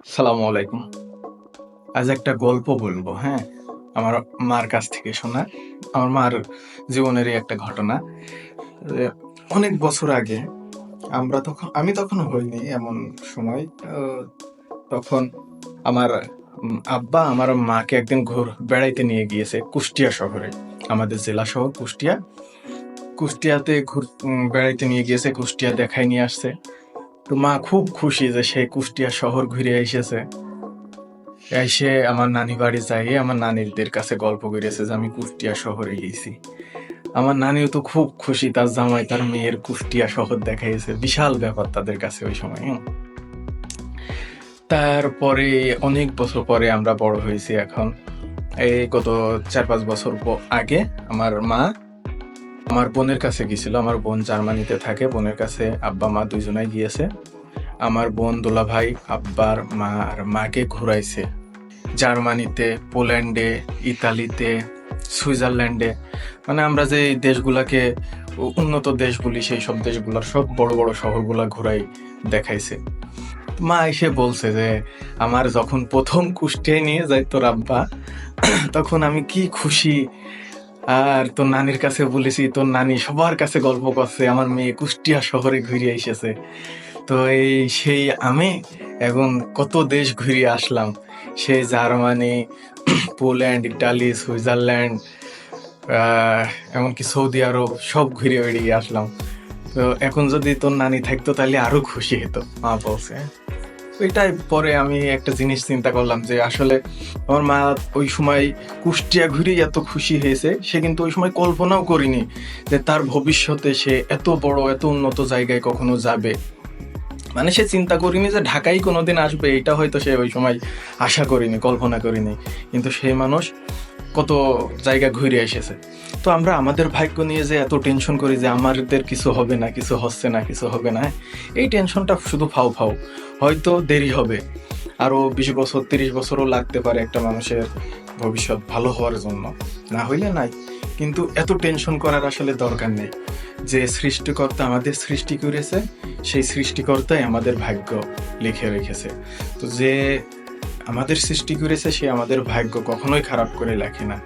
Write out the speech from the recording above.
সালামু আলাইকুম। আজ একটা গল্প বলবো, হ্যাঁ? আমার মার কাছ থেকে শোনা। আমার মার জীবনেরই একটা ঘটনা। এ অনেক বছর আগে আমি তখনও হইনি এমন সময়। আ তখন আমার আব্বা আমার মাকে একদিন বেড়াইতে নিয়ে গিয়েছে কুষ্টিয়া শহরে। আমাদের জেলা শহর কুষ্টিয়া। কুষ্টিয়াতে বেড়াইতে নিয়ে গিয়েছে, কুষ্টিয়া দেখায় নিয়ে আসছে। তো মা খুব খুশি যে সে কুষ্টিয়া শহর ঘুরে এসেছে। এসে আমার নানি বাড়ি যাই, আমার নানিদের কাছে গল্প করেছে যে আমি কুষ্টিয়া শহরে গেছি। আমার নানিও তো খুব খুশি, তার জামাই তার মেয়ের কুষ্টিয়া শহর দেখাইছে। বিশাল ব্যাপার তাদের কাছে ওই সময়। তারপরে অনেক বছর পরে আমরা বড় হয়েছি এখন। এই গত 4-5 বছর আগে আমার মা আমার বোনের কাছে গেছিল। আমার বোন জার্মানিতে থাকে, বোনের কাছে আব্বা মা দুইজনাই গিয়েছে। আমার বোন দুলাভাই আব্বার মাকে ঘুরাইছে জার্মানিতে, পোল্যান্ডে, ইতালিতে, সুইজারল্যান্ডে। মানে আমরা যে দেশগুলাকে উন্নত দেশ বলি, সেই সব দেশগুলার সব বড় বড় শহরগুলা ঘুরাই দেখাইছে। মা এসে বলছে যে আমার যখন প্রথম কুষ্টিয়ায় নিয়ে যায় তোর আব্বা, তখন আমি কি খুশি। আর তোর নানির কাছে বলেছি, তোর নানি সবার কাছে গল্প করছে আমার মেয়ে কুষ্টিয়া শহরে ঘুরে এসেছে। তো সেই আমি এখন কত দেশ ঘুরে আসলাম, সে জার্মানি, পোল্যান্ড, ইটালি, সুইজারল্যান্ড, এমনকি সৌদি আরব সব ঘুরে বেড়িয়ে আসলাম। তো এখন যদি তোর নানি থাকতো তাহলে আরো খুশি হতো, মা বলছে। ওইটাই পরে আমি একটা জিনিস চিন্তা করলাম যে আসলে আমার মা ওই সময় কুষ্টিয়া ঘুরেই এত খুশি হয়েছে, সে কিন্তু ওই সময় কল্পনাও করিনি যে তার ভবিষ্যতে সে এত বড় এত উন্নত জায়গায় কখনো যাবে। মানে সে চিন্তা করিনি যে ঢাকায় কোনোদিন আসবে, এটা হয়তো সে ওই সময় আশা করিনি, কল্পনা করিনি। কিন্তু সেই মানুষ কত জায়গা ঘুরে এসেছে। তো আমরা আমাদের ভাগ্য নিয়ে যে এত টেনশন করি যে আমাদের কিছু হবে না, কিছু হচ্ছে না, কিছু হবে না, এই টেনশনটা শুধু ফাও ফাও। হয়তো দেরি হবে, আরো 20 বছর 30 বছরও লাগতে পারে একটা মানুষের ভবিষ্যৎ ভালো হওয়ার জন্য, না হইলে নাই। কিন্তু এত টেনশন করার আসলে দরকার নেই। যে সৃষ্টিকর্তা আমাদের সৃষ্টি করেছে, সেই সৃষ্টিকর্তাই আমাদের ভাগ্য লিখে রেখেছে। তো যে আমাদের সৃষ্টি করেছে সে আমাদের ভাগ্য কখনোই খারাপ করে লেখে না।